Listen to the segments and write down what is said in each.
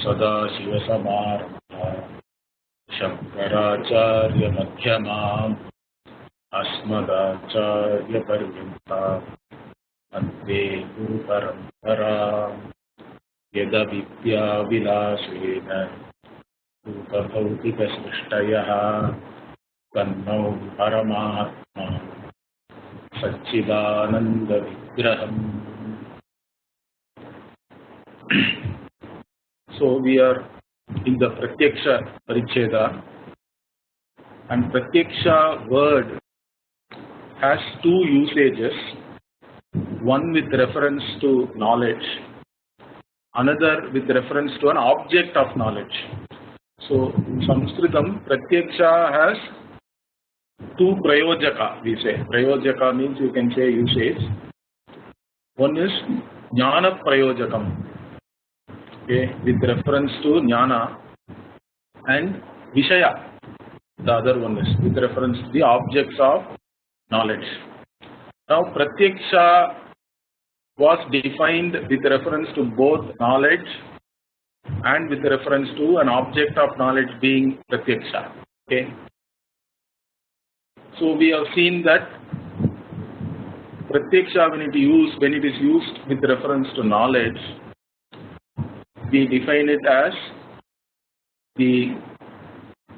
सदाशिवसमारम्भां शङ्कराचार्यमध्यमाम् अस्मदाचार्यपर्यन्तां वन्दे गुरुपरम्पराम् यदविद्याविलासेन भूतभौतिकसृष्टयः तन्नो परमात्मा सच्चिदानन्दविग्रहम्. So we are in the Pratyaksha Paricheda, and Pratyaksha word has two usages, one with reference to knowledge, another with reference to an object of knowledge. So in Sanskritam, Pratyaksha has two prayojaka, we say. Prayojaka means you can say usage. One is jnana prayojakam, okay, with reference to jnana, and vishaya, the other one is with reference to the objects of knowledge. Now Pratyaksha was defined with reference to both knowledge and with reference to an object of knowledge being Pratyaksha. Okay. So we have seen that Pratyaksha, when it is used with reference to knowledge, we define it as the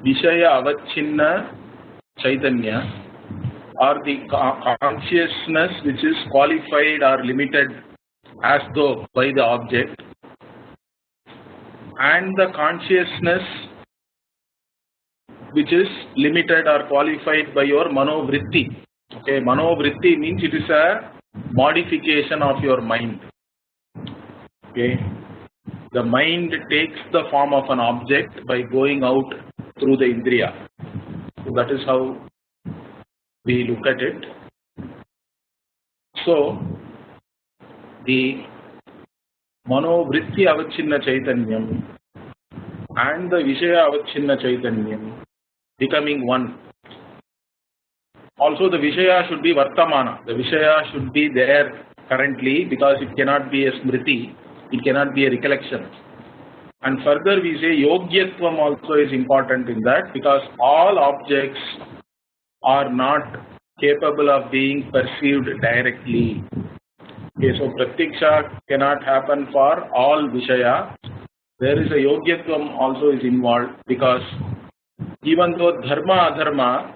Vishaya Avachinna Chaitanya, or the consciousness which is qualified or limited as though by the object, and the consciousness which is limited or qualified by your manovritti. Okay, manovritti means it is a modification of your mind. Okay, the mind takes the form of an object by going out through the indriya. So that is how we look at it. So the manovritti avachinna chaitanyam and the vishaya avachinna chaitanyam becoming one. Also the vishaya should be vartamana. The vishaya should be there currently, because it cannot be a smriti, it cannot be a recollection. And further we say yogyatvam also is important in that, because all objects are not capable of being perceived directly. Okay, so Pratyaksha cannot happen for all vishaya. There is a yogyatvam also is involved, because even though dharma adharma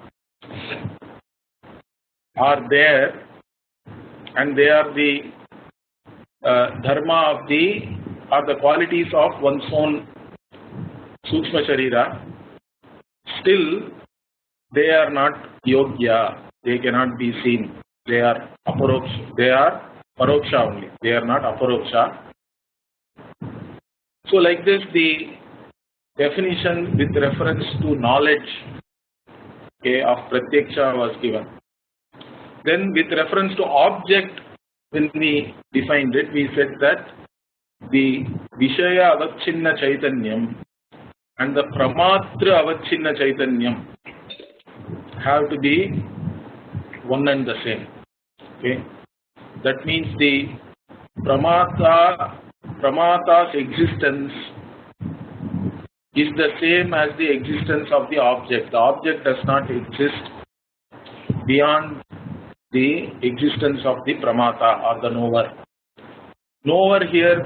are there, and they are the dharma of the qualities of one's own sukshma sharira, still they are not yogya, they cannot be seen, they are aparoksha, they are paroksha only, they are not aparoksha. So like this, the definition with reference to knowledge, okay, of Pratyaksha was given. Then with reference to object, when we defined it, we said that the Vishaya Avachinna Chaitanyam and the Pramatra Avachinna Chaitanyam have to be one and the same. Okay, that means the Pramata's existence is the same as the existence of the object. The object does not exist beyond the existence of the Pramata or the knower. Knower here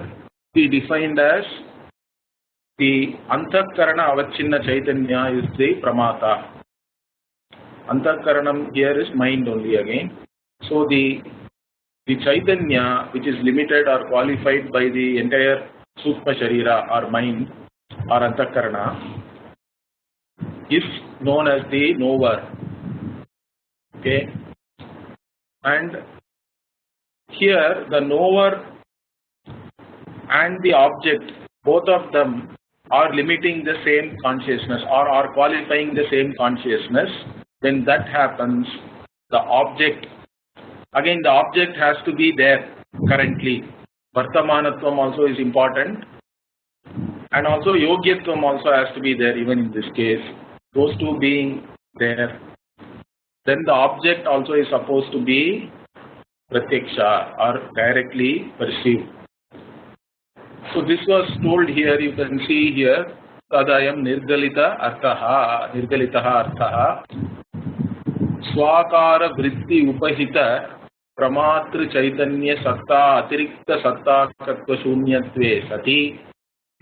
we defined as the Antahkarana Avachinna Chaitanya is the Pramata. Antahkaranam here is mind only again. So the Chaitanya, which is limited or qualified by the entire Sukshma Sharira or mind or Antahkarana, is known as the knower. Okay, and here the knower and the object, both of them are limiting the same consciousness or are qualifying the same consciousness. When that happens, the object, again the object has to be there currently. Vartamanatvam also is important, and also yogyatvam also has to be there even in this case. Those two being there, then the object also is supposed to be Pratyaksha or directly perceived. So this was told here, you can see here, Tadayam Nirgalita Arthaha Swakara Vritti Upahita Pramatri Chaitanya Satta Atirikta Satta Kattva Shunyatve Sati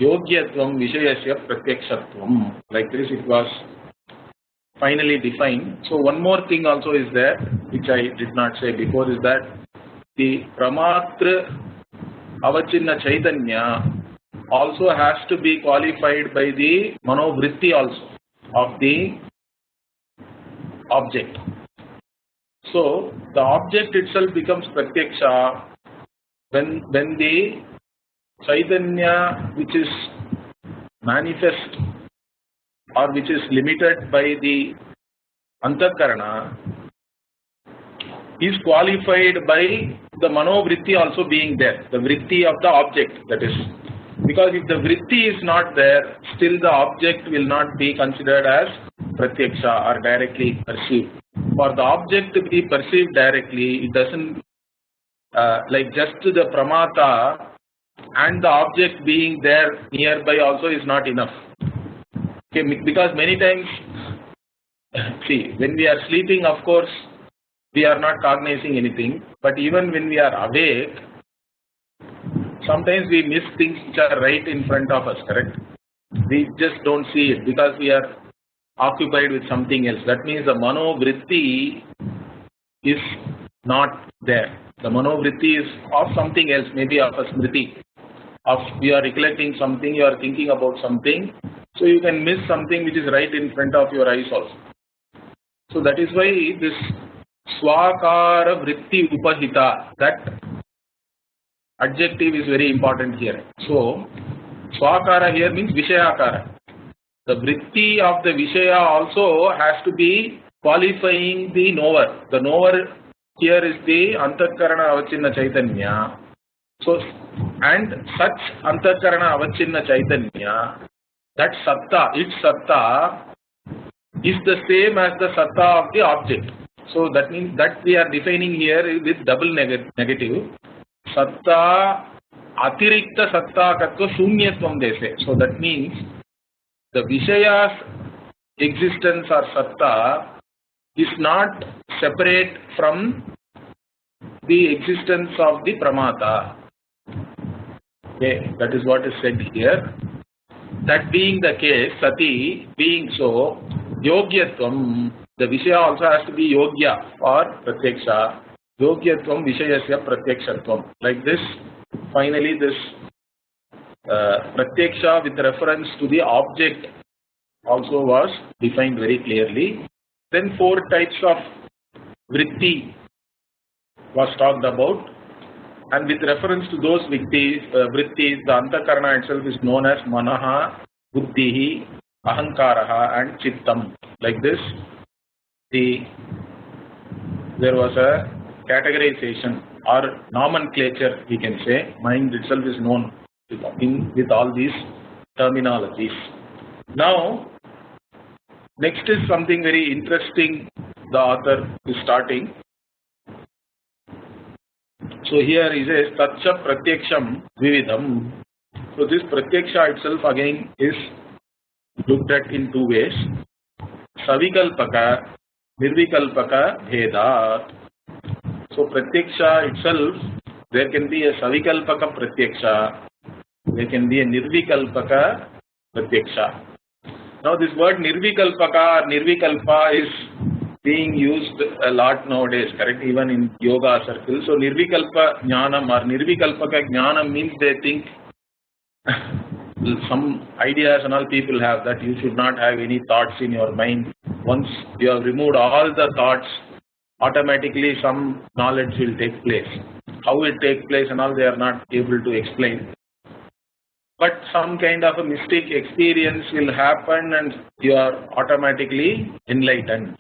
Yogyatvam Vishayasya Pratyakshatvam. Like this it was finally defined. So one more thing also is there, which I did not say before, is that the Pramatra Avachinna Chaitanya also has to be qualified by the Manovritti also of the object. So the object itself becomes Pratyaksha when the Chaitanya which is manifest or which is limited by the Antakarana is qualified by the Manovritti also being there, the Vritti of the object, that is. Because if the Vritti is not there, still the object will not be considered as Pratyaksha or directly perceived. For the object to be perceived directly, it doesn't, like just the Pramata and the object being there nearby also is not enough. Okay, because many times, see, when we are sleeping, of course, we are not cognizing anything, but even when we are awake, sometimes we miss things which are right in front of us, correct? We just don't see it because we are occupied with something else. That means the Manovritti is not there. The Manovritti is of something else, maybe of a Smriti. Of you are recollecting something, you are thinking about something, so you can miss something which is right in front of your eyes also. So that is why this Swakara Vritti Upahita, that adjective is very important here. So Swakara here means Vishayakara. The Vritti of the Vishaya also has to be qualifying the knower. The knower here is the Antakarana Avachinna Chaitanya. So, and such Antakarana Avachinna Chaitanya, that Satta, its Satta is the same as the Satta of the object. So that means that we are defining here with double negative. Satta Atirikta Satta Kattva Shunyatvam they say. So that means the Vishaya's existence or Satta is not separate from the existence of the Pramata. Okay, that is what is said here. That being the case, Sati being so, Yogyatvam, the Vishaya also has to be Yogya or Pratyaksha. Yogyatvam Vishayasya Pratyakshatvam. Like this, finally this Pratyaksha with reference to the object also was defined very clearly. Then 4 types of Vritti was talked about, and with reference to those Vrittis, the Antakarana itself is known as Manaha, Buddhihi, Ahankaraha and Chittam. Like this, there was a categorization or nomenclature, we can say. Mind itself is known with all these terminologies. Now, next is something very interesting the author is starting. So here he says, Tatsya Pratyaksham Vividham. So this Pratyaksha itself again is looked at in 2 ways. Savikalpaka, Nirvikalpaka, Bhedat. So Pratyaksha itself, there can be a Savikalpaka Pratyaksha, there can be a Nirvikalpaka Pratyaksha. Now this word Nirvikalpaka or Nirvikalpa is being used a lot nowadays, correct? Even in yoga circles. So Nirvikalpa Jnanam or Nirvikalpaka Jnanam means they think some ideas and all people have that you should not have any thoughts in your mind. Once you have removed all the thoughts, automatically some knowledge will take place. How it takes place and all they are not able to explain. But some kind of a mystic experience will happen and you are automatically enlightened.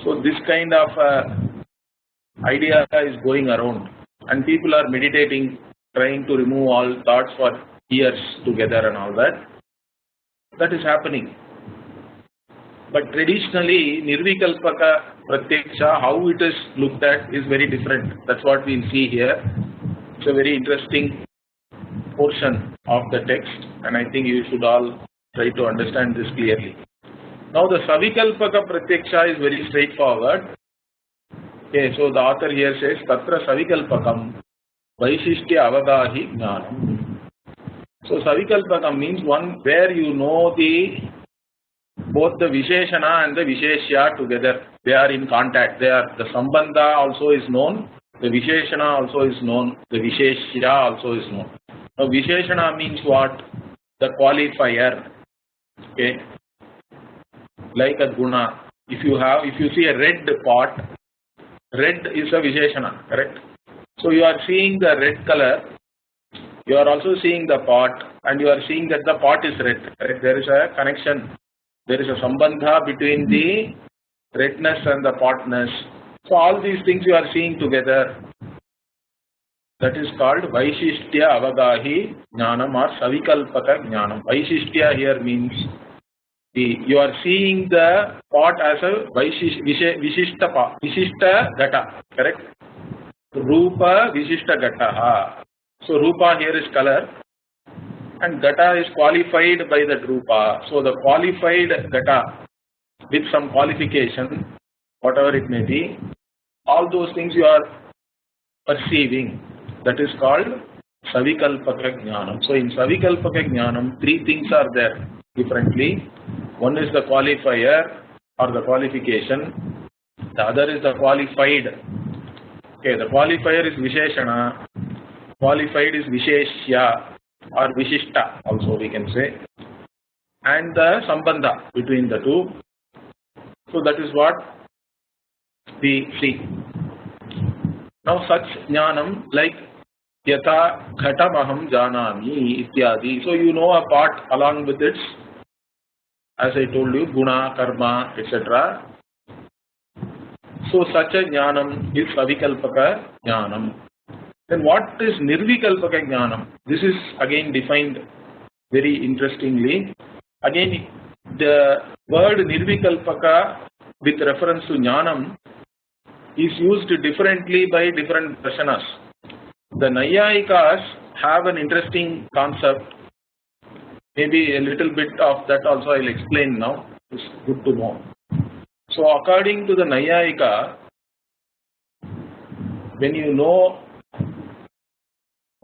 So this kind of idea is going around and people are meditating, trying to remove all thoughts for years together and all that. That is happening. But traditionally, Nirvikalpaka Pratyaksha, how it is looked at is very different. That's what we'll see here. It's a very interesting portion of the text, and I think you should all try to understand this clearly. Now the Savikalpaka Pratyaksha is very straightforward. Okay, so the author here says, Tatra Savikalpakam Vaishishtya Avagahi Jnanam. So Savikalpakam means one where you know both the Visheshana and the Visheshya together. They are in contact. The Sambandha also is known, the Visheshana also is known, the Visheshya also is known. Now Visheshana means what? The qualifier. Okay. Like a guna. If you see a red pot, red is a Visheshana, correct? So you are seeing the red color, you are also seeing the pot, and you are seeing that the pot is red, correct? There is a connection, there is a sambandha between the redness and the potness. So all these things you are seeing together. That is called Vaishishtya Avagahi Jnanam or Savikalpaka Jnanam. Vaishishtya here means you are seeing the pot as a Vishishta Gata, correct? Rupa Vishishta Gata. So Rupa here is color and Gata is qualified by that Rupa. So the qualified Gata with some qualification, whatever it may be, all those things you are perceiving. That is called Savikalpaka Jnanam. So in Savikalpaka Jnanam, three things are there differently. One is the qualifier or the qualification. The other is the qualified. Okay, the qualifier is Visheshana. Qualified is Visheshya or Vishishta also we can say. And the Sambandha between the two. So that is what we see. Now such Jnanam like Yatha Ghatamaham Janami Ityadi. So you know a part along with its, as I told you, Guna, Karma, etc. So such a Jnanam is Savikalpaka Jnanam. Then what is Nirvikalpaka Jnanam? This is again defined very interestingly. Again, the word Nirvikalpaka with reference to Jnanam is used differently by different darshanas. The Nayayikas have an interesting concept. Maybe a little bit of that also I will explain now. It's good to know. So according to the Nayayika, when you know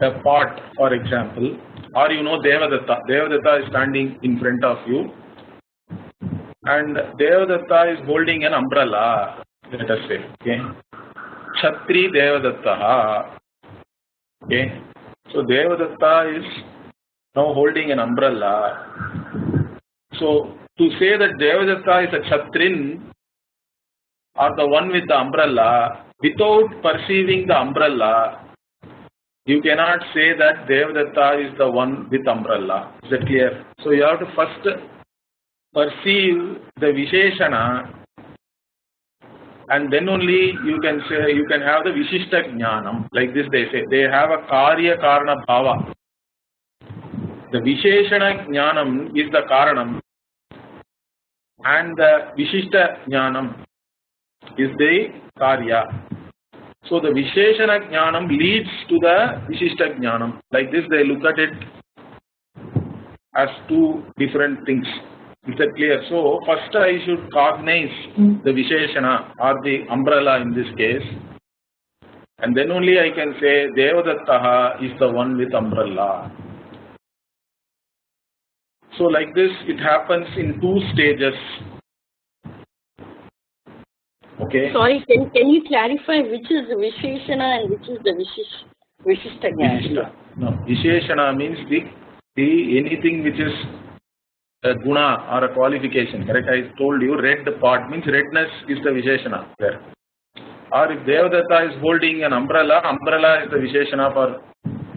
a pot, for example, or you know Devadatta is standing in front of you, and Devadatta is holding an umbrella, let us say, okay. Chhatri Devadatta. Okay. So Devadatta is now holding an umbrella. So to say that Devadatta is a Chatrin or the one with the umbrella, without perceiving the umbrella, you cannot say that Devadatta is the one with umbrella. Is that clear? So you have to first perceive the Visheshana, and then only you can say, you can have the Vishishta Jnanam. Like this they say, they have a Karya Karana Bhava. The Visheshana Jnanam is the Karanam and the Vishishta Jnanam is the Karya. So the Visheshana Jnanam leads to the Vishishta Jnanam. Like this they look at it as two different things. Is that clear? So first I should cognize the Visheshana or the umbrella in this case, and then only I can say Devadattaha is the one with umbrella. So like this it happens in two stages. Okay. Sorry, can you clarify which is the Visheshana and which is the Vishishta Jnana? No, Visheshana means the anything which is a guna or a qualification, correct? I told you red pot means redness is the Visheshana there. Or if Devadatta is holding an umbrella, umbrella is the Visheshana for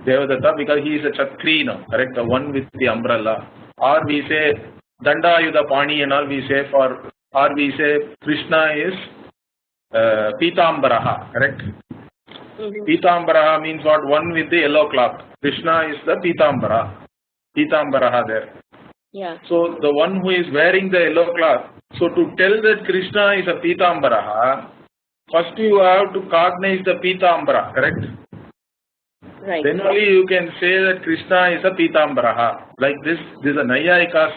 Devadatta because he is a Chatri now, correct? The one with the umbrella. Or we say Danda Yudha Pani and all we say for, or we say Krishna is Pitambaraha, correct? Pitambaraha means what? One with the yellow cloth. Krishna is the Pitambaraha there. Yeah. So the one who is wearing the yellow cloth. So to tell that Krishna is a Pitambaraha, first you have to cognize the Pitambara, correct? Right. Then only you can say that Krishna is a Pitambaraha. Like this is a Nayayika's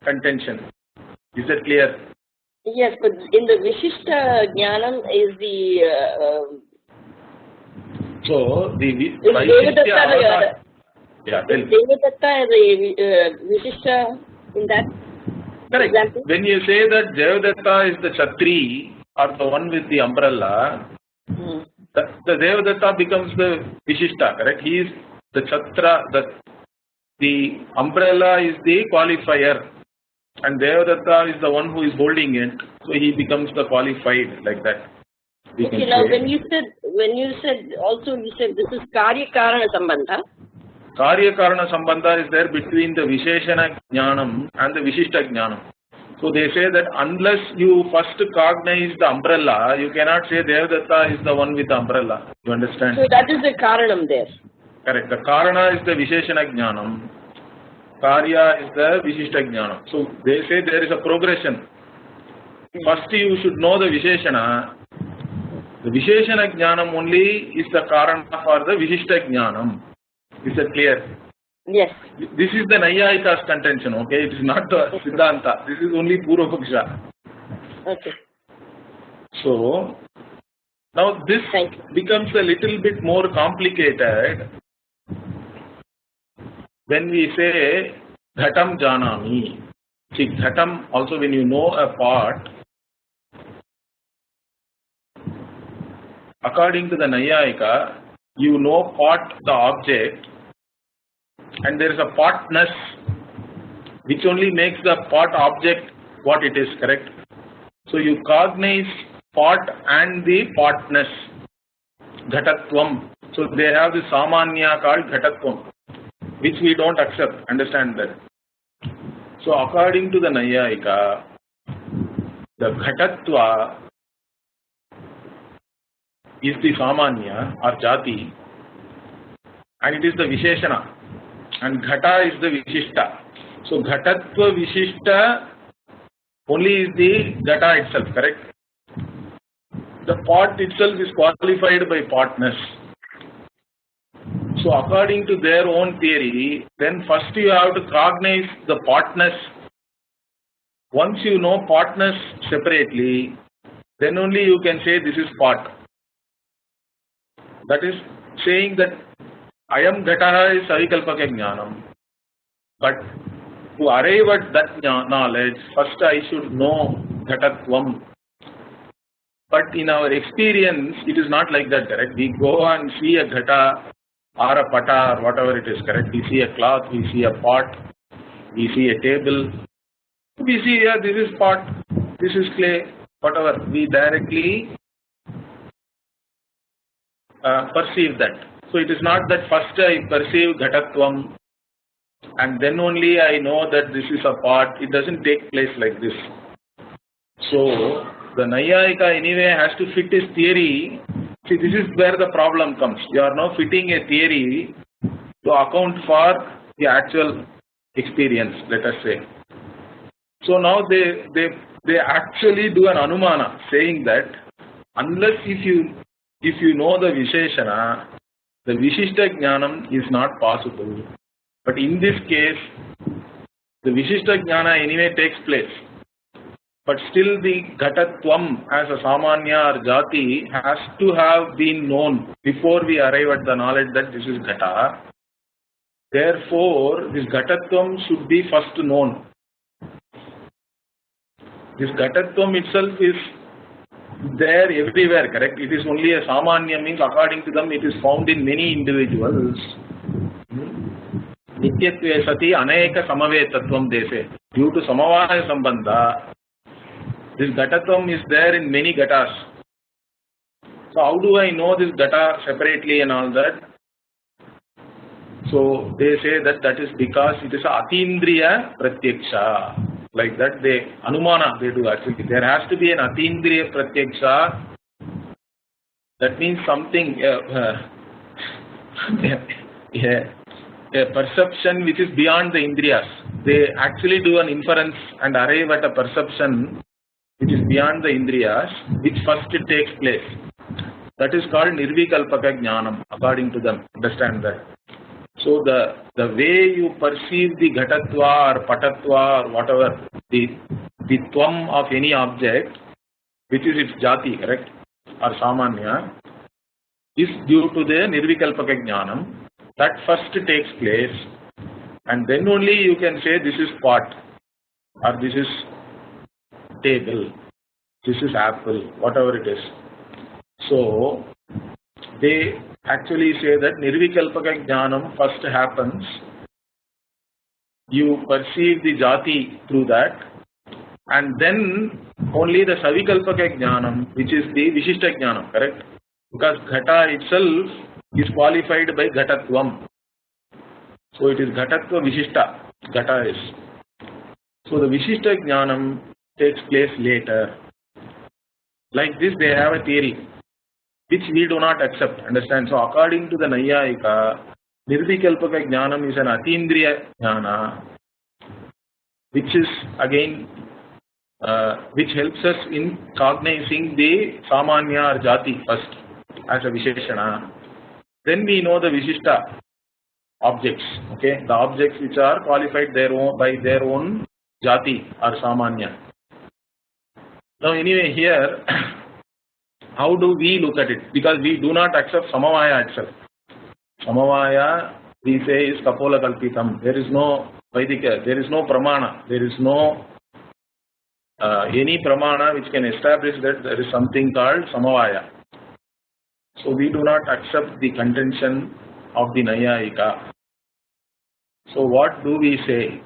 contention. Is that clear? Yes, but in the Vishishta Jnanam is the So the Devadatta. Yeah, Is Devadatta the Vishishta in that? correct. Example? When you say that Devadatta is the Chatri or the one with the umbrella, the Devadatta becomes the Vishishta, correct? He is the Chatra, the umbrella is the qualifier, and Devadatta is the one who is holding it, so he becomes the qualified, like that. Okay, now when you said also you said this is Karya Karana Sambandha. Karya Karana Sambandha is there between the Visheshana Jnanam and the Vishishta Jnanam. So they say that unless you first cognize the umbrella, you cannot say Devadatta is the one with the umbrella. You understand? So that is the Karanam there. Correct. The Karana is the Visheshana Jnanam. Karya is the Vishishta Jnanam. So they say there is a progression. First you should know the Visheshana. The Visheshana Jnanam only is the Karana for the Vishishta Jnanam. Is that clear? Yes. This is the Nayayika's contention, okay? It is not the Siddhanta. This is only Purvapaksha. Okay. So, now this becomes a little bit more complicated when we say Ghatam Janami. See, Ghatam also, when you know a part, according to the Nayayika, you know part the object, and there is a partness which only makes the part object what it is, correct? So you cognize part and the partness, Ghatatvam. So they have the Samanya called Ghatatvam, which we don't accept, understand that. So according to the Nayayika, the Ghatatva is the Samanya or Jati, and it is the Visheshana, and Ghata is the Vishishta. So Ghatatva Vishishta only is the Ghata itself, correct? The part itself is qualified by partness. So according to their own theory, then first you have to cognize the partness. Once you know partness separately, then only you can say this is part. That is saying that Ayam Ghataha is Savikalpaka Jnanam. But to arrive at that knowledge, first I should know Ghatatvam. But in our experience, it is not like that, correct? We go and see a Ghata or a Pata or whatever it is, correct? We see a cloth, we see a pot, we see a table. We see, yeah, this is pot, this is clay, whatever. We directly perceive that. So it is not that first I perceive Ghatatvam and then only I know that this is a part. It doesn't take place like this. So the Nayayika anyway has to fit his theory. See, this is where the problem comes. You are now fitting a theory to account for the actual experience, let us say. So now they actually do an anumana saying that unless if you know the Visheshana, the Vishishta Jnanam is not possible. But in this case, the Vishishta Jnana anyway takes place. But still the Ghatatvam as a Samanya or Jati has to have been known before we arrive at the knowledge that this is Ghata. Therefore, this Ghatatvam should be first known. This Ghatatvam itself is there everywhere, correct? It is only a Samanya, means according to them it is found in many individuals. Nityatve sati aneka samavetatvam dese. Due to samavaya sambandha, this Ghatatvam is there in many Ghatas. So how do I know this Ghata separately and all that? So they say that that is because it is a Atindriya Pratyaksha. Like that they Anumana they do actually. There has to be an Atindriya Pratyaksha. That means something, a perception which is beyond the Indriyas. They actually do an inference and arrive at a perception which is beyond the Indriyas, which first takes place. That is called Nirvikalpaka Jnanam, according to them. Understand that. So the way you perceive the Ghatatva or Patatva or whatever, the Tvam of any object, which is its Jati, correct? Or Samanya, is due to the Nirvikalpaka Jnanam. That first takes place, and then only you can say this is pot, or this is table, this is apple, whatever it is. So they actually say that Nirvikalpaka Jnanam first happens. You perceive the Jati through that, and then only the Savikalpaka Jnanam, which is the Vishishta Jnanam, correct? Because Ghata itself is qualified by Ghatatvam. So it is Ghatatva Vishishta, Ghata is. So the Vishishta Jnanam takes place later. Like this, they have a theory, which we do not accept, understand? So according to the Nayayika, Nirvikalpaka Jnanam is an Atindriya Jnana, which is again, which helps us in cognizing the Samanya or Jati first as a Visheshana. Then we know the Vishishta objects, okay? The objects which are qualified by their own Jati or Samanya. Now anyway here, how do we look at it? Because we do not accept Samavaya itself. Samavaya, we say, is Kapola Kalpitam. There is no Vaidika, there is no pramana, there is no any pramana which can establish that there is something called Samavaya. So we do not accept the contention of the Nayayika. So what do we say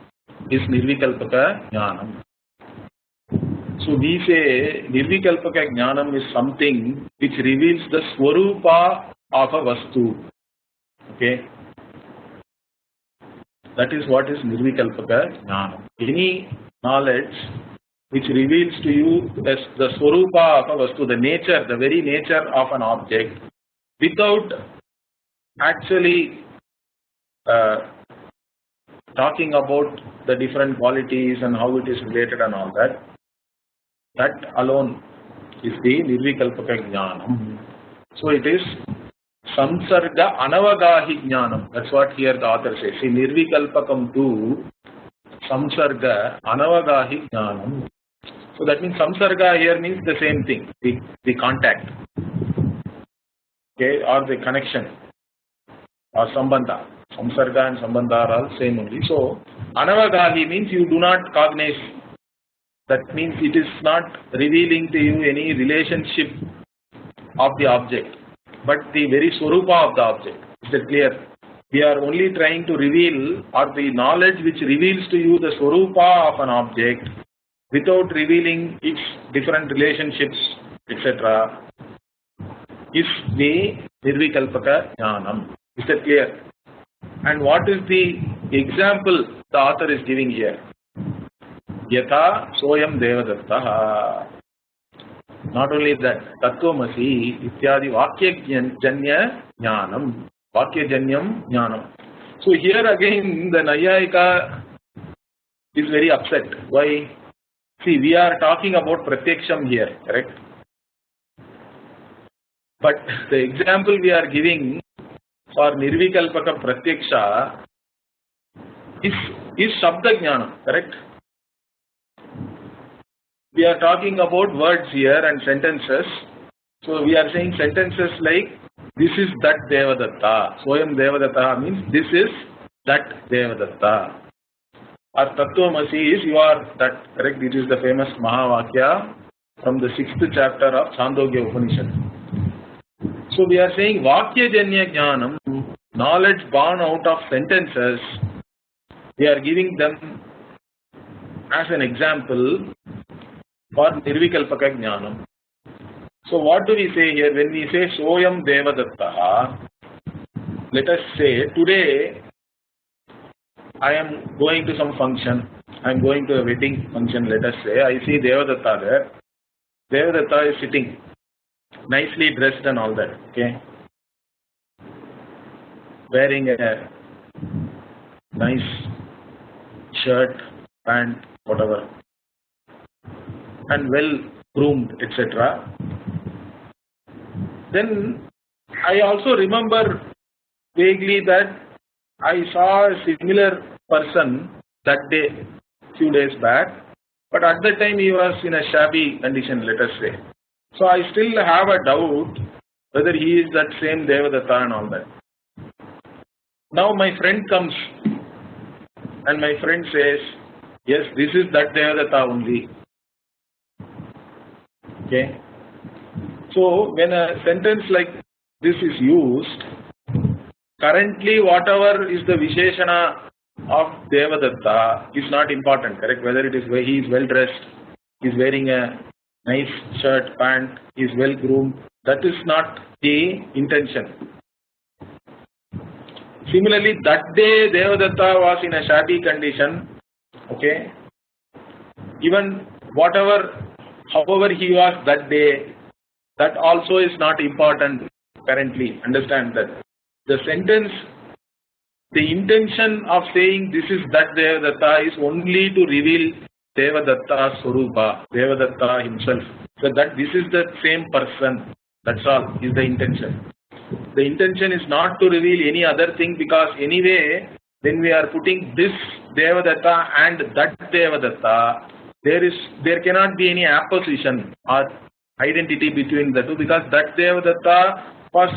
is Nirvikalpaka Jnanam? So we say Nirvikalpaka Jnanam is something which reveals the Swarupa of a Vastu. Okay? That is what is Nirvikalpaka Jnanam. Any knowledge which reveals to you the Swarupa of a Vastu, the nature, the very nature of an object, without actually talking about the different qualities and how it is related and all that. That alone is the Nirvikalpaka Jnanam. So it is Samsarga Anavagahi Jnanam. That's what here the author says. See, Nirvikalpakam to Samsarga Anavagahi Jnanam. So that means Samsarga here means the same thing, the contact, okay, or the connection, or Sambandha. Samsarga and Sambandha are all same only. So Anavagahi means you do not cognize. That means it is not revealing to you any relationship of the object, but the very Swarupa of the object. Is that clear? We are only trying to reveal, or the knowledge which reveals to you the Swarupa of an object without revealing its different relationships, etc., is the Nirvikalpaka Jnanam. Is that clear? And what is the example the author is giving here? Yatha Soyam Devadatta. Not only that, Tattvamasi Ityadi Vakya Janya Jnanam. Vakya Janyam Jnanam. So here again the Nayayika is very upset. Why? See, we are talking about Pratyaksham here, correct? But the example we are giving for Nirvikalpaka Pratyaksha is Shabda Jnanam, correct? We are talking about words here and sentences. So we are saying sentences like, this is that Devadatta. Soyam Devadatta means this is that Devadatta. Or Tattvamasi is you are that, correct? This is the famous Mahavakya from the 6th chapter of Chandogya Upanishad. So we are saying Vakya Janya Jnanam, knowledge born out of sentences, we are giving them as an example for Nirvikalpaka Jnanam. So what do we say here? When we say Soyam Devadatta, let us say today I am going to some function, I am going to a wedding function, let us say, I see Devadatta there. Devadatta is sitting, nicely dressed and all that, okay? Wearing a nice shirt, pant, whatever, and well groomed, etc. Then I also remember vaguely that I saw a similar person that day, few days back, but at the time he was in a shabby condition, let us say. So I still have a doubt whether he is that same Devadatta and all that. Now my friend comes and my friend says, yes, this is that Devadatta only. Okay. So when a sentence like this is used, currently whatever is the Visheshana of Devadatta is not important, correct? Whether it is he is well dressed, he is wearing a nice shirt, pant, he is well groomed, that is not the intention. Similarly, that day Devadatta was in a shabby condition, okay? Even however he was that day, that also is not important currently. Understand that. The sentence, the intention of saying this is that Devadatta is only to reveal Devadatta's Swarupa, Devadatta himself. So that this is the same person, that's all is the intention. The intention is not to reveal any other thing, because anyway, when we are putting this Devadatta and that Devadatta, there cannot be any apposition or identity between the two, because that Devadatta was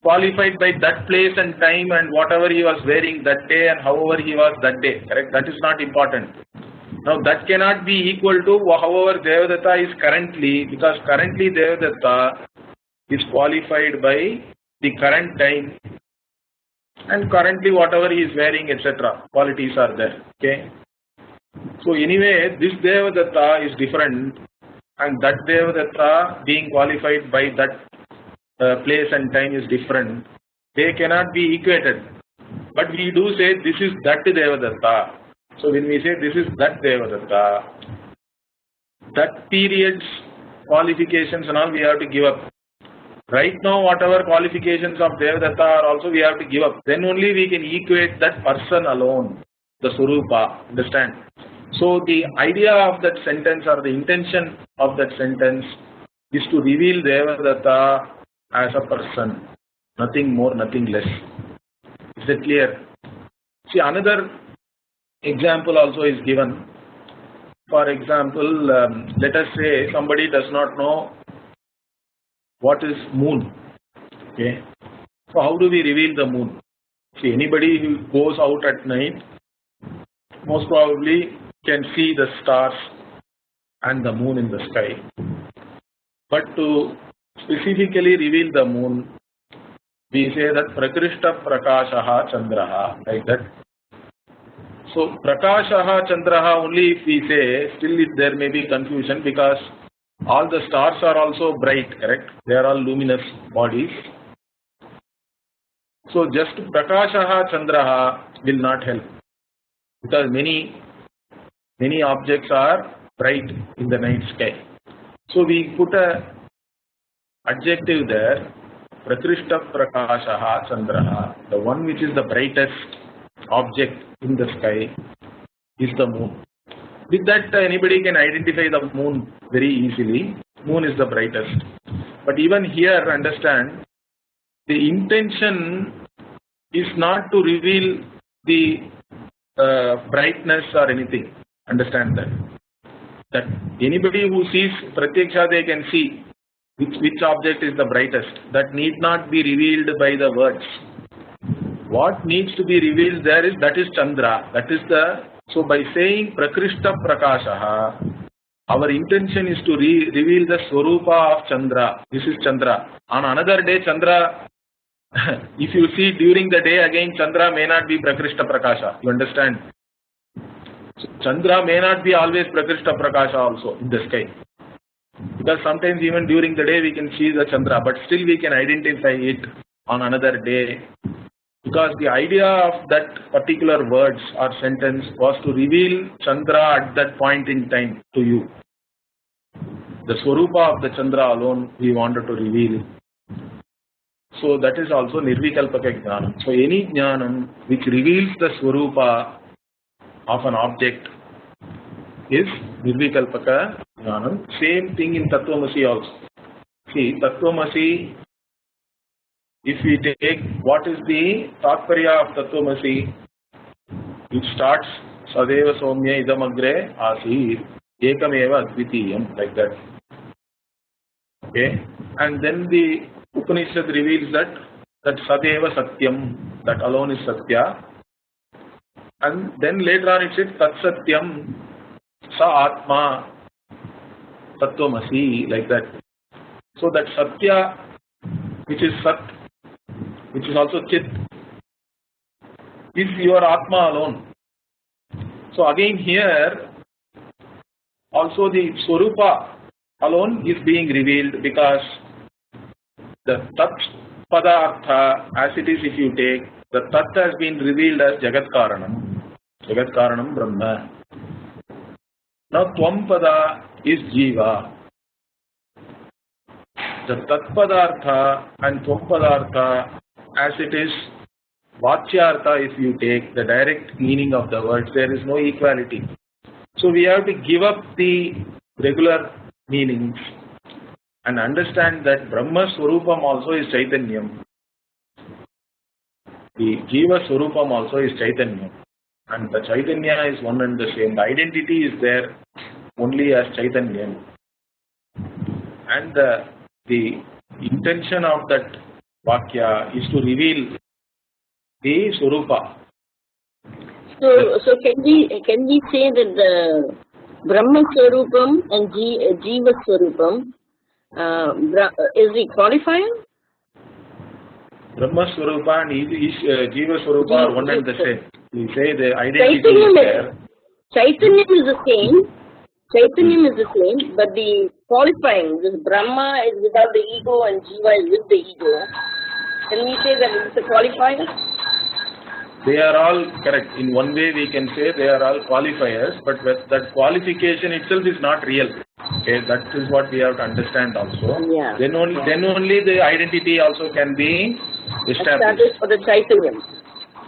qualified by that place and time and whatever he was wearing that day and however he was that day, correct? That is not important. Now that cannot be equal to however Devadatta is currently, because currently Devadatta is qualified by the current time and currently whatever he is wearing, etc. Qualities are there, okay? So anyway, this Devadatta is different, and that Devadatta being qualified by that place and time is different. They cannot be equated. But we do say this is that Devadatta. So when we say this is that Devadatta, that period's qualifications and all we have to give up. Right now, whatever qualifications of Devadatta are also we have to give up. Then only we can equate that person alone, the Swarupa. Understand? So the idea of that sentence or the intention of that sentence is to reveal Devadatta as a person, nothing more, nothing less. Is it clear? See, another example also is given. For example, let us say somebody does not know what is moon. Okay. So how do we reveal the moon? See, anybody who goes out at night most probably can see the stars and the moon in the sky. But to specifically reveal the moon, we say that Prakrishta Prakashaha Chandraha, like that. So Prakashaha Chandraha only if we say, still there may be confusion, because all the stars are also bright, correct? They are all luminous bodies. So just Prakashaha Chandraha will not help, because many objects are bright in the night sky. So we put a adjective there, Prakrishta Prakashaha Chandraha, the one which is the brightest object in the sky is the moon. With that, anybody can identify the moon very easily. Moon is the brightest. But even here, understand, the intention is not to reveal the brightness or anything. Understand that. That anybody who sees Pratyaksha, they can see which object is the brightest. That need not be revealed by the words. What needs to be revealed there is, that is Chandra. That is so by saying Prakrishta Prakashaha, our intention is to reveal the Swarupa of Chandra. This is Chandra. On another day, Chandra, if you see during the day again, Chandra may not be Prakrishta Prakasha. You understand? So Chandra may not be always Prakrishta Prakasha also in the sky. Because sometimes even during the day we can see the Chandra, but still we can identify it on another day. Because the idea of that particular words or sentence was to reveal Chandra at that point in time to you. The Swarupa of the Chandra alone we wanted to reveal. So that is also Nirvikalpaka Jnanam. So any Jnanam which reveals the Swarupa of an object is Nirvikalpaka Jnanam. Same thing in Tattvamasi also. See, Tattvamasi if we take what is the Tatparya of Tattvamasi, it starts Sadeva Somya Idamagre Asir Ekameva Advitiyam, like that. Okay, and then the Upanishad reveals that Sadeva Satyam, that alone is Satya, and then later on it says Tat Satyam Sa Atma Tattvamasi, like that. So that Satya, which is Sat, which is also Chit, is your Atma alone. So again here, also the Swarupa alone is being revealed, because the Tat Padartha, as it is if you take, the Tat has been revealed as Jagat Karanam Brahma. Now Tvam Pada is Jiva. The Tat Padartha and Tvam Padartha, as it is Vachyartha, if you take the direct meaning of the words, there is no equality. So we have to give up the regular meanings and understand that Brahma Swarupam also is Chaitanyam. The Jiva Swarupam also is Chaitanyam. And the Chaitanya is one and the same. The identity is there only as Chaitanyam. And the intention of that Vakya is to reveal the Swarupa. So can we say that the Brahma Swarupam and Jiva Swarupam is the qualifier? Brahma Swarupa and Jiva Swarupa are one and the same. We say the identity is there. Chaitanyam is the same. Chaitanyam is the same, but the qualifying, this Brahma is without the ego and Jiva is with the ego. Can we say that it's a qualifier? They are all correct. In one way we can say they are all qualifiers, but that qualification itself is not real. Okay, that is what we have to understand also. Yeah. Then only the identity also can be established. For the Chaitanyam.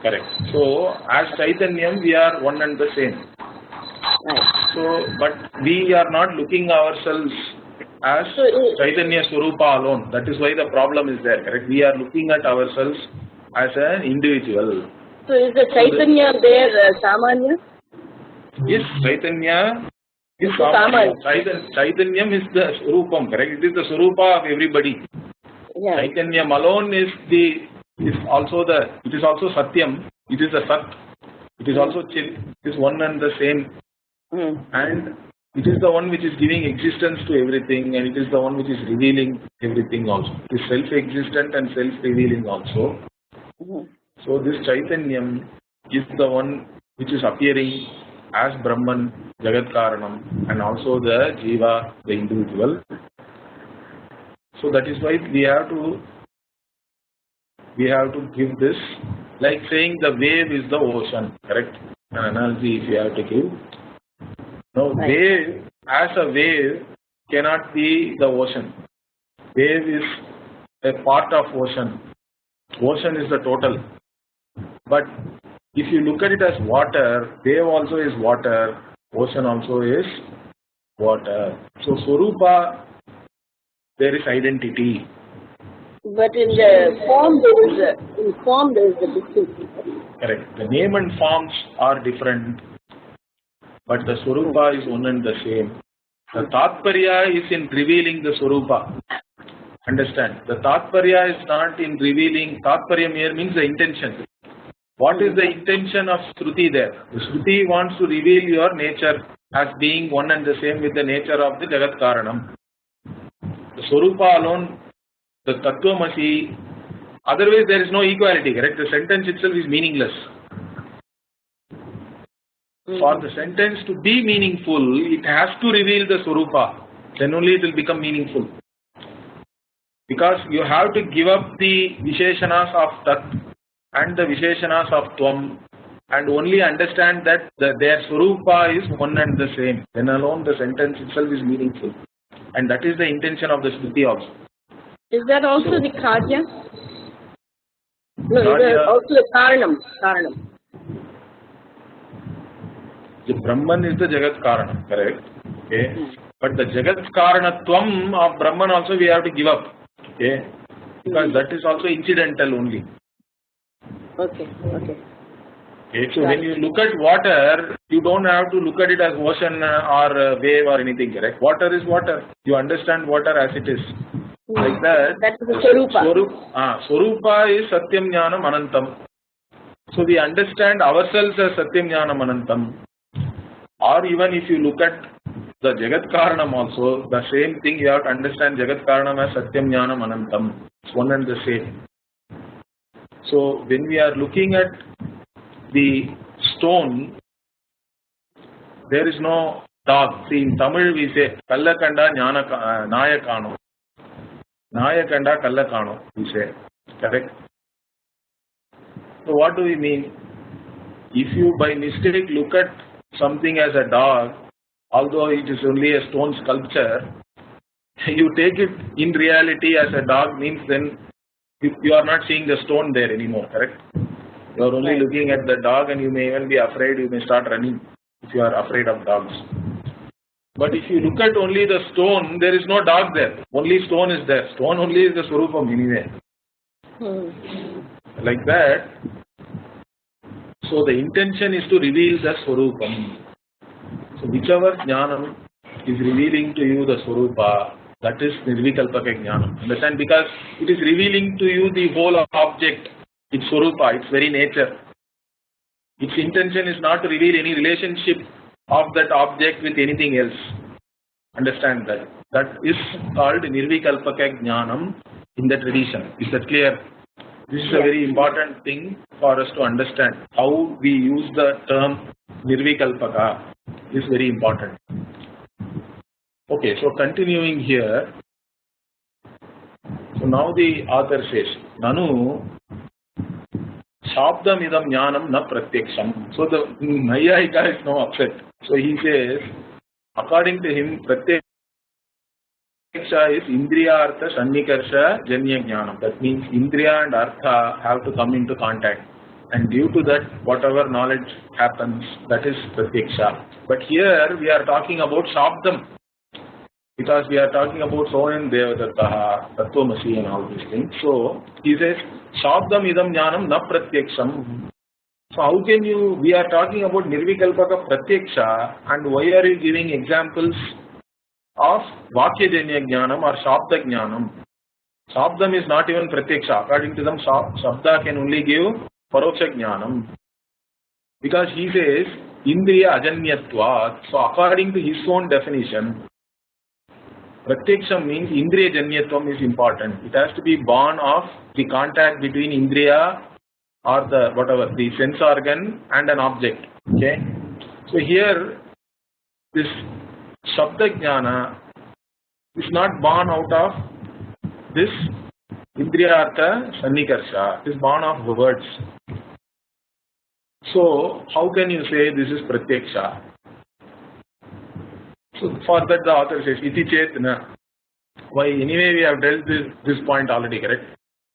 Correct. So as Chaitanyam we are one and the same. Right. So, but we are not looking ourselves as Chaitanya Swarupa alone. That is why the problem is there. Correct. We are looking at ourselves as an individual. So is the Chaitanya there Samanya? Yes, Chaitanya is Samanya. Chaitanyam is the Swarupam, correct? It is the Swarupa of everybody. Yeah. Chaitanyam alone is also Satyam. It is the Sat. It is also Chit. It is one and the same. And it is the one which is giving existence to everything, and it is the one which is revealing everything also. It is self-existent and self-revealing also. So this Chaitanyam is the one which is appearing as Brahman, Jagat Karanam, and also the Jiva, the individual. So that is why we have to give this, like saying the wave is the ocean, correct? An analogy if you have to give. Now wave, as a wave, cannot be the ocean. Wave is a part of ocean. Ocean is the total. But if you look at it as water, wave also is water, ocean also is water. So Swarupa, there is identity. But in the form there is a difference. Correct. The name and forms are different, but the Swarupa is one and the same. The Tatparya is in revealing the Swarupa. Understand? The Tatparya is not in revealing. Tatparya here means the intention. What is the intention of Shruti there? The Shruti wants to reveal your nature as being one and the same with the nature of the Jagat Karanam. The Swarupa alone, the Tattvamasi, otherwise there is no equality, correct? The sentence itself is meaningless. For the sentence to be meaningful, it has to reveal the Swarupa. Then only it will become meaningful. Because you have to give up the Visheshanas of Tat and the Visheshanas of Tvam and only understand that their Swarupa is one and the same. Then alone the sentence itself is meaningful. And that is the intention of the Shruti also. Is that also the Karya? No, is that also the Karanam? The Brahman is the Jagat Karanam, correct? Okay. But the Jagat Karanatvam of Brahman also we have to give up. Okay. because that is also incidental only. Okay. Okay, so when you look at water, you don't have to look at it as ocean or wave or anything, correct? Water is water. You understand water as it is. Like that. That is the Swarupa. Swarupa is Satyam Jnanam Anantam. So we understand ourselves as Satyam Jnanam Anantam. Or even if you look at the Jagat Karanam also, the same thing you have to understand Jagat Karanam as Satyam Jnanam Anantam. It's one and the same. So when we are looking at the stone, there is no dog. See, in Tamil we say Kallakanda Nayakano. Nayakanda Kallakano, we say. Correct? So what do we mean? If you by mistake look at something as a dog, although it is only a stone sculpture, you take it in reality as a dog, means then you are not seeing the stone there anymore, correct? You are only looking at the dog and you may even be afraid, you may start running if you are afraid of dogs. But if you look at only the stone, there is no dog there, only stone is there. Stone only is the Swarupam anyway. Like that. So the intention is to reveal the Swarupam. So whichever Jnanam is revealing to you the Swarupa, that is Nirvikalpaka Jnanam. Understand? Because it is revealing to you the whole object, its Swarupa, its very nature. Its intention is not to reveal any relationship of that object with anything else. Understand that? That is called Nirvikalpaka Jnanam in the tradition. Is that clear? This is a very important thing for us to understand. How we use the term Nirvikalpaka is very important. Okay, so continuing here. So now the author says, Nanu Shabdam idam jnanam na pratyaksham. So the Nayayika is now upset. So he says, according to him, Pratyaksha is Indriya Artha Sannikarsha Janya Jnanam. That means Indriya and Artha have to come into contact. And due to that, whatever knowledge happens, that is Pratyaksha. But here we are talking about Shabdam. Because we are talking about Soyan Devadatta, Tattvamasi and all these things. So he says, Shabdam idam jnanam na pratyaksham. So how can you, we are talking about Nirvikalpaka Pratyaksha, and why are you giving examples of Vakyajanya Jnanam or Shabda Jnanam? Shabdam is not even Pratyaksha. According to them, Shabda can only give Paroksha Jnanam. Because he says, Indriya Ajanyatvat. So according to his own definition, Pratyaksha means Indriya Janyatvam is important. It has to be born of the contact between Indriya or the whatever, the sense organ and an object. Okay. So here, this Shabda Jnana is not born out of this Indriya Artha Sannikarsha. It is born of words. So how can you say this is Pratyaksha? So for that the author says, Iti Chetna. Why? Anyway we have dealt this point already, correct?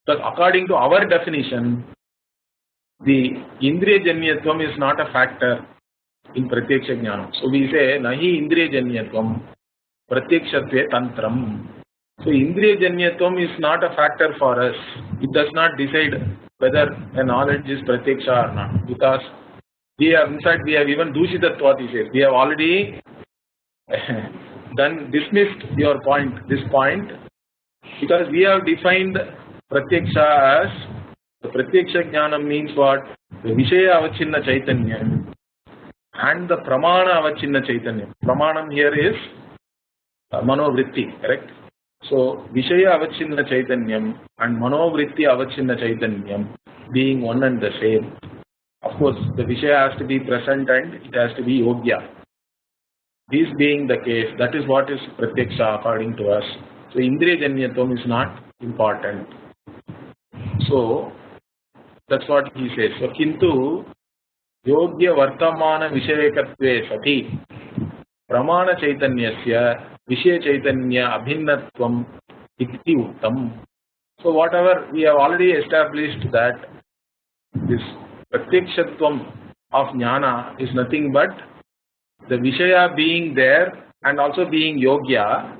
Because according to our definition, the Indriya Janyatvam is not a factor in Pratyaksha Jnanam. So we say, Nahi Indriya Janyatvam Pratyakshatve Tantram. So Indriya Janyatvam is not a factor for us. It does not decide whether a knowledge is Pratyaksha or not. Because we have, in fact, we have even Dushitatvat, he says. We have already dismissed your point, this point, because we have defined Pratyaksha as, the Pratyaksha Jnanam means what? The Vishaya Avachinna Chaitanya and the Pramana Avachinna Chaitanya. Pramanam here is Manovritti, correct? So Vishaya Avachinna Chaitanyam and Manovritti Avachinna Chaitanyam being one and the same. Of course, the Vishaya has to be present and it has to be Yogya. This being the case, that is what is Pratyaksha according to us. So Indriya Janyatvam is not important. So that's what he says. So Kintu Yogya Vartamana Vishayakatve Sati Pramana Chaitanyasya Vishaya Chaitanya Abhinnatvam Iti Uttam. So whatever we have already established that this Pratyakshatvam of Jnana is nothing but the Vishaya being there and also being Yogya,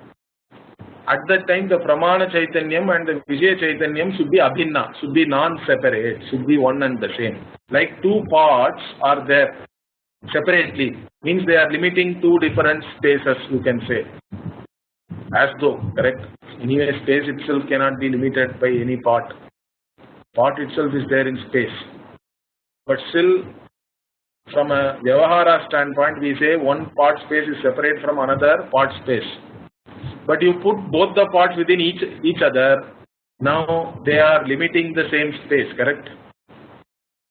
at that time the pramana chaitanyam and the vijaya chaitanyam should be abhinna, should be non-separate, should be one and the same. Like two parts are there separately, means they are limiting two different spaces, you can say. As though, correct? Anyway, space itself cannot be limited by any part. Part itself is there in space. But still, from a Vyavahara standpoint, we say one part space is separate from another part space. But you put both the parts within each other, now they are limiting the same space, correct?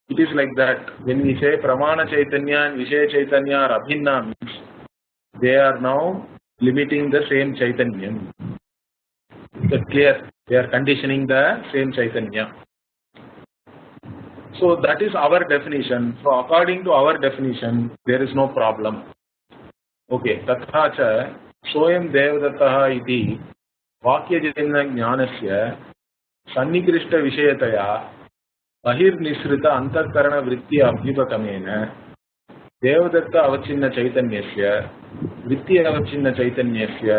It is like that. When we say Pramana Chaitanya and Vishaya Chaitanya are Abhinna, means they are now limiting the same Chaitanya. Is that clear? They are conditioning the same Chaitanya. So that is our definition. So according to our definition, there is no problem. Okay. Tatha cha soyam devadattaha iti vakyajana jnanasya sannikrishta vishayataya bahirnisrita antarkarana vritti abhipakamena devadatta avachinna chaitanyasya vritti avachinna chaitanyasya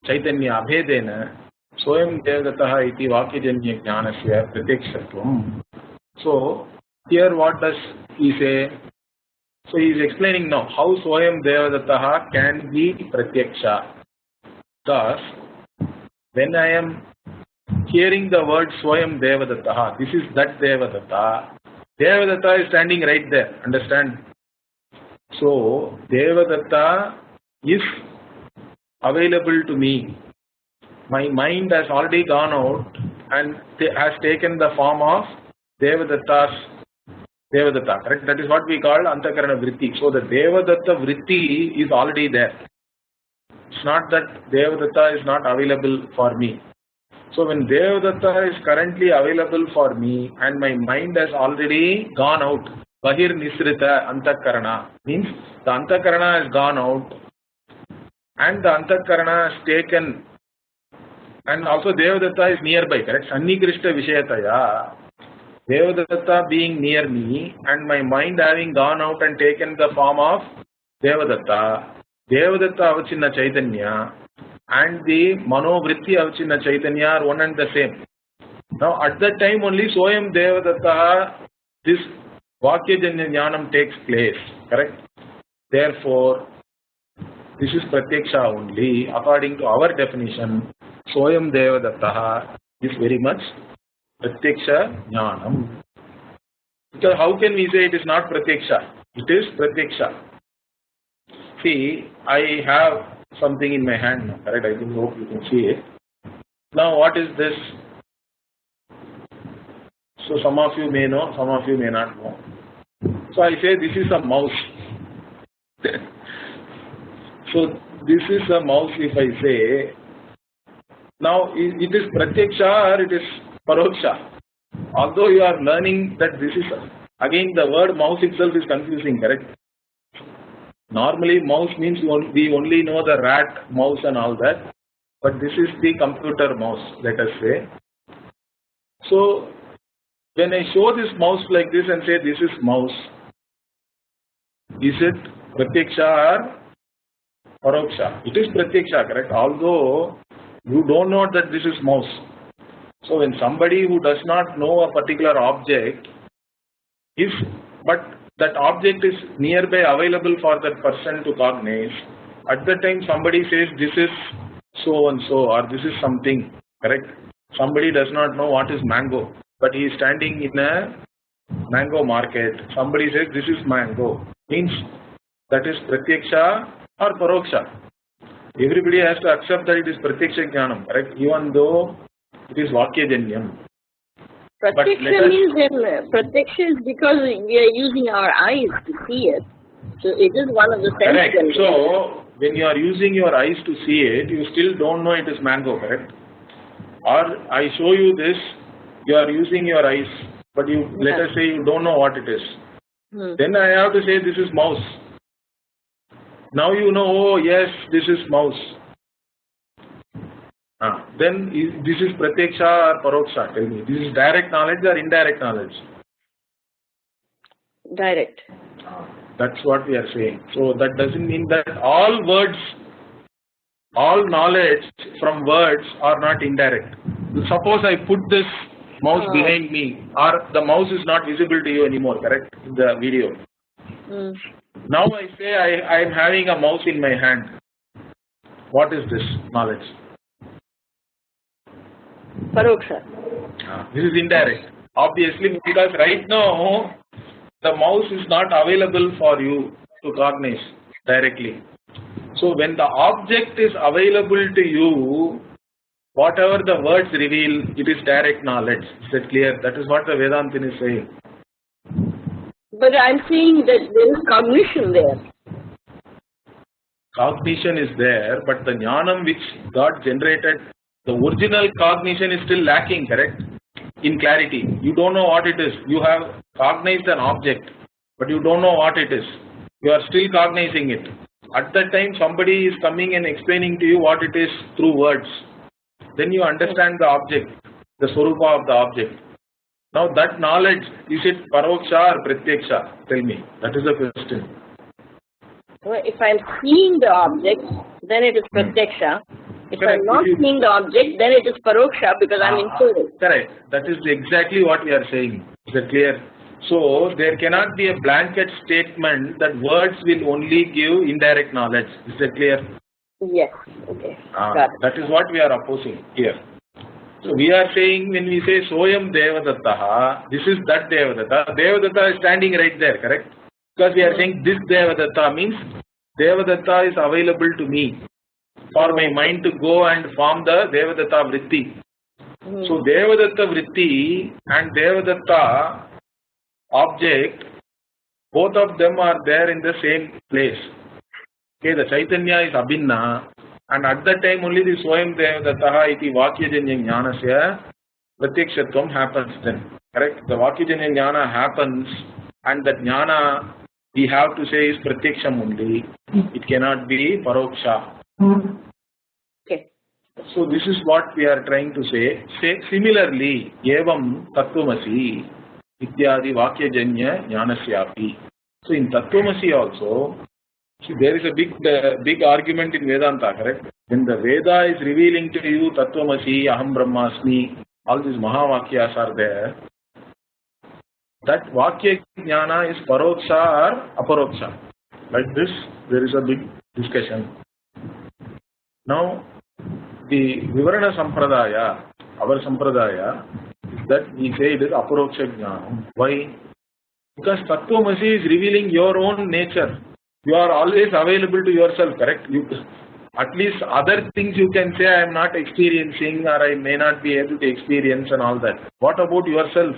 chaitanya abhedena soyam devadattaha iti vakyajanya jnanasya pratyakshvatvam. So, here what does he say? So, he is explaining now how Soyam Devadattaha can be Pratyaksha. Thus, when I am hearing the word Soyam Devadattaha, this is that Devadatta. Devadatta is standing right there, understand? So, Devadatta is available to me. My mind has already gone out and has taken the form of Devadatta, correct? That is what we call Antakarana Vritti. So the Devadatta Vritti is already there. It's not that Devadatta is not available for me. So when Devadatta is currently available for me and my mind has already gone out, Bahir Nisrita Antakarana means the Antakarana has gone out and the Antakarana has taken, and also Devadatta is nearby, correct? Sannikrishta Vishayataya. Devadatta being near me and my mind having gone out and taken the form of Devadatta, Devadatta avachinna chaitanya and the manovritti avachinna chaitanya are one and the same. Now at that time only Soyam Devadatta, this Vakyajanya Jnanam takes place, correct? Therefore, this is Pratyaksha only. According to our definition, Soyam Devadatta is very much Pratyaksha Jnanam. Because how can we say it is not Pratyaksha? It is Pratyaksha. See, I have something in my hand now, correct? I hope you can see it. Now what is this? So some of you may know, some of you may not know. So I say this is a mouse. So this is a mouse if I say. Now it is Pratyaksha or it is Paroksha. Although you are learning that this is, again the word mouse itself is confusing, correct? Normally mouse means we only know the rat, mouse and all that. But this is the computer mouse, let us say. So when I show this mouse like this and say this is mouse, is it Pratyaksha or Paroksha? It is Pratyaksha, correct? Although you don't know that this is mouse. So when somebody who does not know a particular object but that object is nearby available for that person to cognize, at that time somebody says this is so and so or this is something, correct? Somebody does not know what is mango, but he is standing in a mango market. Somebody says this is mango, means that is Pratyaksha or Paroksha. Everybody has to accept that it is Pratyaksha Jnanam, correct? Even though it is Vakyajanyam. Pratyaksha means Pratyaksha is because we are using our eyes to see it. So it is one of the senses. Correct. So when you are using your eyes to see it, you still don't know it is mango, correct? Or I show you this, you are using your eyes, but you let us say you don't know what it is. Then I have to say this is mouse. Now you know, oh yes, this is mouse. Then this is Pratyaksha or Paroksha, tell me. This is direct knowledge or indirect knowledge? Direct. That's what we are saying. So that doesn't mean that all words all knowledge from words are not indirect. Suppose I put this mouse behind me, or the mouse is not visible to you anymore, correct, in the video. Now I say I am having a mouse in my hand. What is this knowledge? Paroksha. This is indirect. Obviously, because right now the mouse is not available for you to cognize directly. So when the object is available to you, whatever the words reveal, it is direct knowledge. Is that clear? That is what the Vedantin is saying. But I'm saying that there is cognition there. Cognition is there, but the jnanam which got generated, the original cognition is still lacking, correct? In clarity. You don't know what it is. You have cognized an object, but you don't know what it is. You are still cognizing it. At that time, somebody is coming and explaining to you what it is through words. Then you understand the object, the swarupa of the object. Now that knowledge, is it paroksha or pratyaksha? Tell me. That is the question. Well, if I'm seeing the object, then it is pratyaksha. If Correct. I'm not seeing the object, then it is paroksha because I'm inferring. Correct. That is exactly what we are saying. Is that clear? So there cannot be a blanket statement that words will only give indirect knowledge. Is that clear? Yes. Okay. Got it. That is what we are opposing here. So we are saying, when we say Soyam Devadatta, this is that Devadatta. Devadatta is standing right there, correct? Because we are saying this Devadatta means Devadatta is available to me for my mind to go and form the Devadatta Vritti. So Devadatta Vritti and Devadatta object, both of them are there in the same place. Okay, the Chaitanya is Abhinna, and at that time only the Swayam Devadatta iti Vakyajanya Jnanasya Pratyakshatvam happens then. Correct? The Vakyajanya Jnana happens, and that Jnana we have to say is Pratyaksham only. It cannot be Paroksha. Okay. So this is what we are trying to say. Similarly, Evam Tattvamasi Ityadi Vakyajanya Jnanasyapi. So in Tattvamasi also, see, there is a big argument in Vedanta, correct? When the Veda is revealing to you Tattvamasi, Aham Brahmasmi, all these Mahavakyas are there. That Vakya Jnana is Paroksha or Aparoksha. Like this, there is a big discussion. Now, the Vivarana Sampradaya, our Sampradaya, is that we say it is Aparoksha Jnana. Why? Because Tattvamasi is revealing your own nature. You are always available to yourself, correct? At least other things you can say I am not experiencing or I may not be able to experience and all that. What about yourself?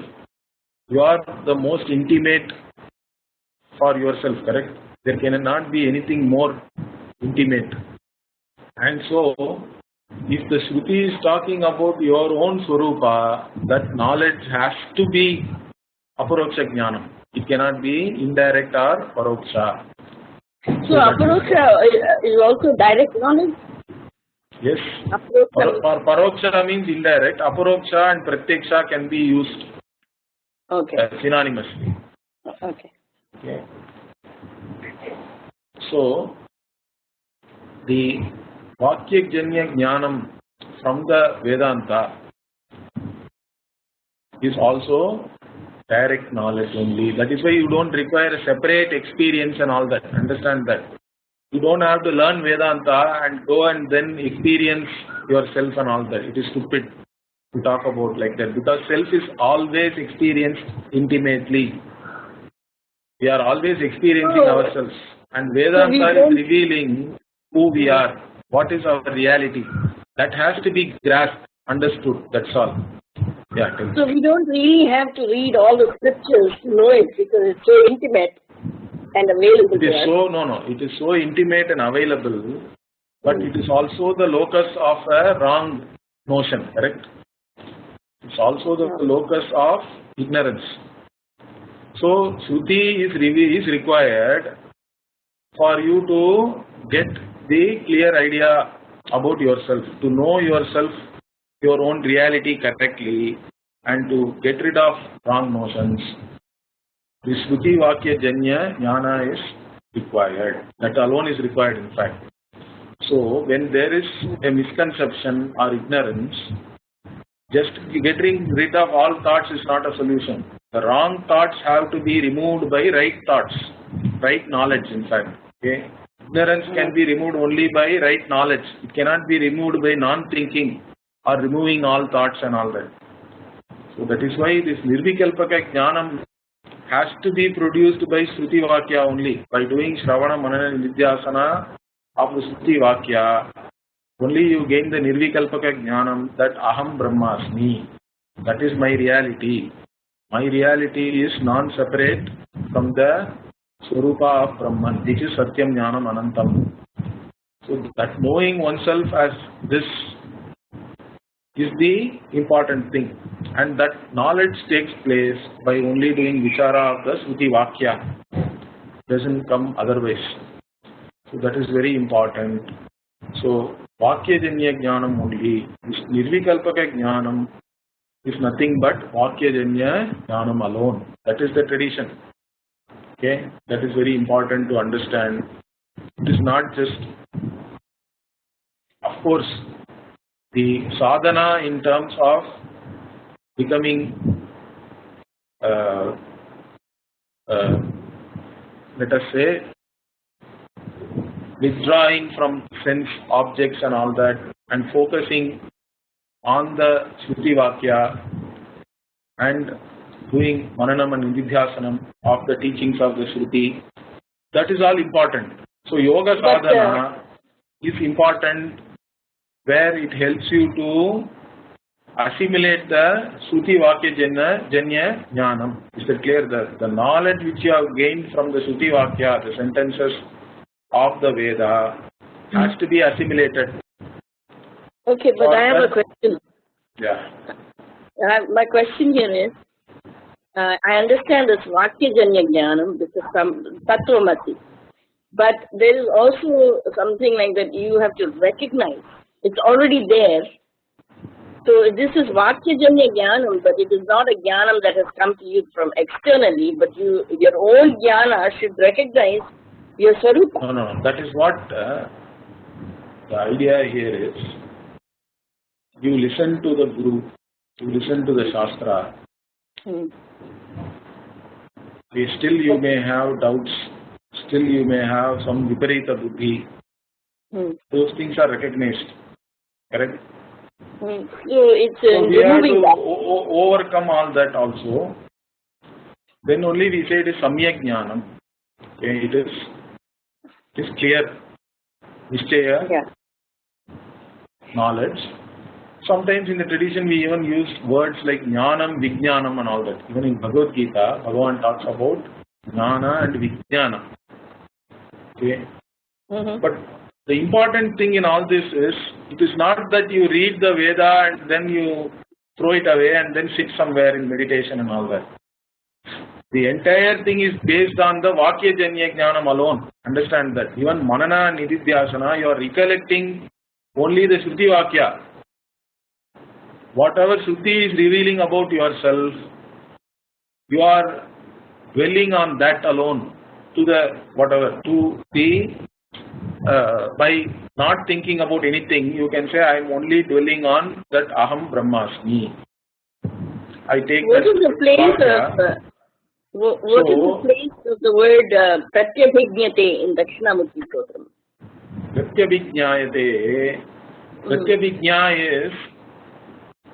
You are the most intimate for yourself, correct? There cannot be anything more intimate. And so, if the Shruti is talking about your own Swarupa, that knowledge has to be Aparoksha Jnanam. It cannot be indirect or Paroksha. So Aparoksha is also direct knowledge? Yes. Aparoksha. For Paroksha means indirect. Aparoksha and Pratyaksha can be used synonymously. Okay. So, the Vakyajanya Jnanam from the Vedanta is also direct knowledge only. That is why you don't require a separate experience and all that. Understand that. You don't have to learn Vedanta and go and then experience yourself and all that. It is stupid to talk about like that, because self is always experienced intimately. We are always experiencing ourselves, and Vedanta is revealing who we are, what is our reality. That has to be grasped, understood, that's all. Yeah, so we don't really have to read all the scriptures to know it because it's so intimate and available to us. No. It is so intimate and available, but it is also the locus of a wrong notion, correct? It's also the locus of ignorance. So, Shruti is required for you to get the clear idea about yourself, to know yourself, your own reality correctly, and to get rid of wrong notions. The Shruti Vakya Janya Jnana is required. That alone is required, in fact. So when there is a misconception or ignorance, just getting rid of all thoughts is not a solution. The wrong thoughts have to be removed by right thoughts, right knowledge in fact. Okay? Ignorance can be removed only by right knowledge. It cannot be removed by non-thinking or removing all thoughts and all that. So that is why this Nirvikalpaka Jnanam has to be produced by Shruti Vakya only. By doing Shravana, Manana, Nidhyasana of the Shruti Vakya, only you gain the Nirvikalpaka Jnanam that Aham Brahmasmi. That is my reality. My reality is non-separate from the Swarupa of Brahman, which is Satyam Jnanam Anantam. So that knowing oneself as this is the important thing. And that knowledge takes place by only doing Vichara of the Shruti Vakya. Doesn't come otherwise. So that is very important. So Vakyajanya Jnanam only. This Nirvikalpaka Jnanam is nothing but Vakyajanya Jnanam alone. That is the tradition. Okay, that is very important to understand. It is not just, of course, the sadhana in terms of becoming, let us say, withdrawing from sense objects and all that and focusing on the Shruti Vakya and doing Mananam and Nididhyasanam of the teachings of the Shruti, that is all important. So Yoga Sadhana is important where it helps you to assimilate the Shruti Vakya Janya Jnanam. Is that clear? The knowledge which you have gained from the Shruti Vakya, the sentences of the Veda, has to be assimilated. Okay, but I have a question. Yeah. My question here is, I understand this Vakyajanya Jnanam, this is some Tattvamasi. But there is also something like that you have to recognize. It's already there. So this is Vakyajanya Jnanam, but it is not a Jnanam that has come to you from externally, but your own Jnana should recognize your Swarupa. No. That is what the idea here is. You listen to the Guru, you listen to the Shastra. Still you may have doubts, still you may have some viparita buddhi. Those things are recognized, correct? So it's so we have to that. overcome all that also. Then only we say it is samyak jnanam. Okay, it is clear, nishchaya, knowledge. Sometimes in the tradition we even use words like jnanam, vijnanam and all that. Even in Bhagavad Gita, Bhagavan talks about jnana and vijnana. Okay? But the important thing in all this is, it is not that you read the Veda and then you throw it away and then sit somewhere in meditation and all that. The entire thing is based on the Vakyajanya Jnanam alone. Understand that. Even Manana and Nididhyasana, you are recollecting only the Shruti Vakya. Whatever Shruti is revealing about yourself, you are dwelling on that alone to the by not thinking about anything, you can say I am only dwelling on that Aham Brahmasmi. I take what is the place what is the place of the word Pratyabhignate in Dakshinamurti Stotram? Pratyabhijnayate. Pratyabhijna is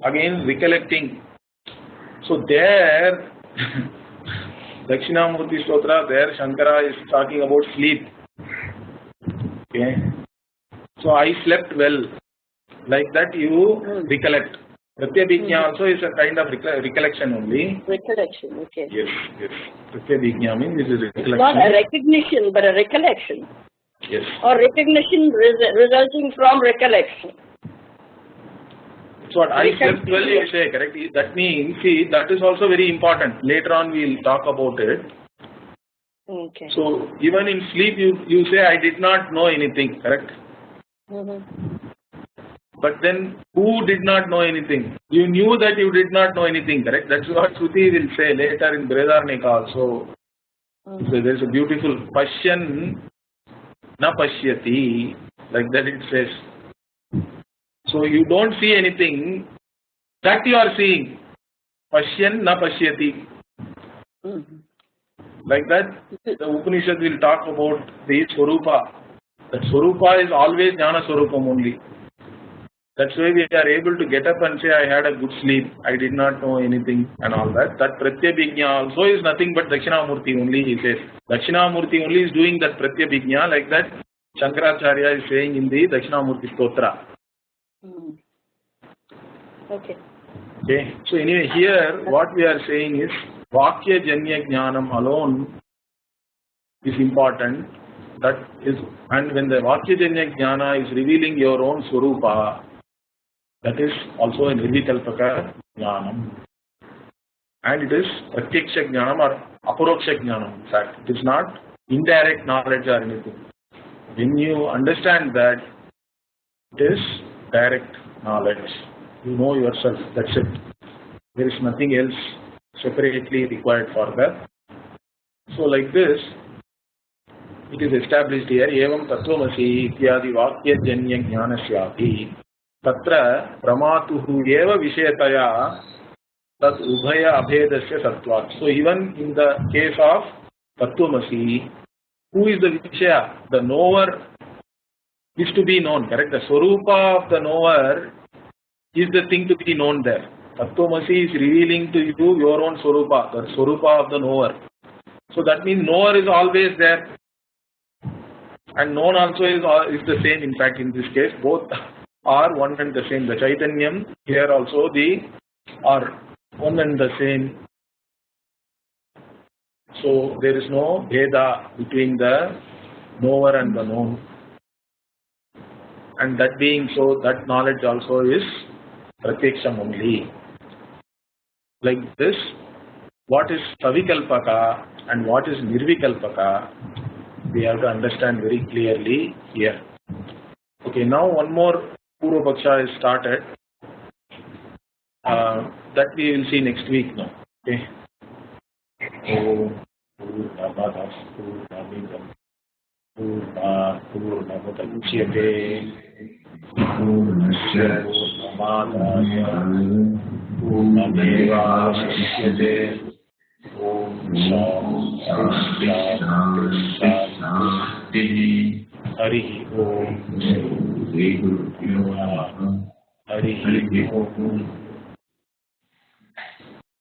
again recollecting. So there, Dakshinamurti Stotra, there Shankara is talking about sleep. Okay. So I slept well. Like that you recollect. Pratyabhijna also is a kind of recollection only. Recollection, okay. Yes. Pratyabhijna means this is recollection. Not a recognition, but a recollection. Yes. Or recognition resulting from recollection. So what I slept well, you say, correct? That means, see, that is also very important. Later on we will talk about it. Okay. So even in sleep you say I did not know anything, correct? But then who did not know anything? You knew that you did not know anything, correct? That's what Shruti will say later in Brihadaranyaka also. So there is a beautiful Pashyan na pashyati. like that it says. So you don't see anything that you are seeing. Pashyan na pashyati. Like that, the Upanishad will talk about the Swarupa. That Swarupa is always Jnana Swarupam only. That's why we are able to get up and say, I had a good sleep, I did not know anything and all that. That Pratyabhijna also is nothing but Dakshinamurti only, he says. Dakshinamurti only is doing that Pratyabhijna, like that Shankaracharya is saying in the Dakshinamurti Stotra. Okay. Okay. So anyway, here what we are saying is, Vakya Janya Jnanam alone is important. That is, and when the Vakya Janya Jnana is revealing your own Swarupa, that is also a Nirvikalpaka Jnanam. And it is Pratyaksha Jnanam or Aparoksha Jnanam. In fact, it is not indirect knowledge or anything. When you understand that, it is direct knowledge. You know yourself, that's it. There is nothing else separately required for that. So like this, it is established here, evam tattvamasi ityadi vakya janya jnanasyapi tatra pramatuhu eva vishayataya tat ubhaya abhedasya sattvat. So even in the case of tattvamasi, who is the vishaya? The knower is to be known, correct? The swarupa of the knower is the thing to be known there. Tattvamasi is revealing to you your own swarupa, the swarupa of the knower. So that means knower is always there. And known also is the same. In fact, in this case, both are one and the same. The Chaitanyam here also are one and the same. So there is no bheda between the knower and the known. And that being so, that knowledge also is pratyaksham only. Like this, what is savikalpaka and what is nirvikalpaka, we have to understand very clearly here. Okay, now one more Purva is started. That we will see next week now. Okay. Harihi Om. Harihi Om.